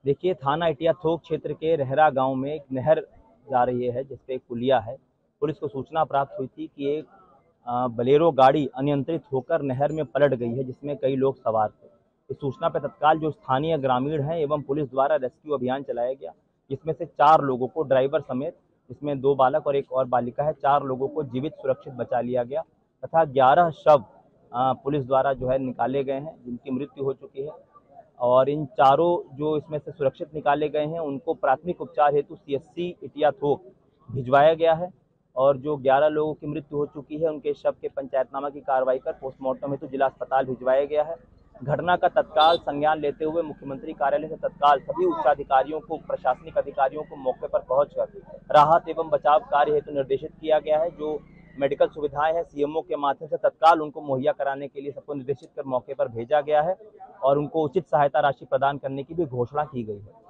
देखिए, थाना इटिया थोक क्षेत्र के रहरा गांव में एक नहर जा रही है जिसपे एक पुलिया है। पुलिस को सूचना प्राप्त हुई थी कि एक बलेरो गाड़ी अनियंत्रित होकर नहर में पलट गई है जिसमें कई लोग सवार थे। इस सूचना पर तत्काल जो स्थानीय ग्रामीण हैं एवं पुलिस द्वारा रेस्क्यू अभियान चलाया गया, जिसमें से 4 लोगों को ड्राइवर समेत, जिसमें 2 बालक और एक और बालिका है, 4 लोगों को जीवित सुरक्षित बचा लिया गया तथा 11 शव पुलिस द्वारा जो है निकाले गए हैं जिनकी मृत्यु हो चुकी है। और इन चारों जो इसमें से सुरक्षित निकाले गए हैं उनको प्राथमिक उपचार हेतु सीएचसी इटिया थोक भिजवाया गया है। और जो 11 लोगों की मृत्यु हो चुकी है उनके शव के पंचायतनामा की कार्रवाई कर पोस्टमार्टम हेतु जिला अस्पताल भिजवाया गया है। घटना का तत्काल संज्ञान लेते हुए मुख्यमंत्री कार्यालय से तत्काल सभी उच्चाधिकारियों को, प्रशासनिक अधिकारियों को मौके पर पहुंचकर राहत एवं बचाव कार्य हेतु निर्देशित किया गया है। जो मेडिकल सुविधाएं हैं सीएमओ के माध्यम से तत्काल उनको मुहैया कराने के लिए सबको निर्देशित कर मौके पर भेजा गया है और उनको उचित सहायता राशि प्रदान करने की भी घोषणा की गई है।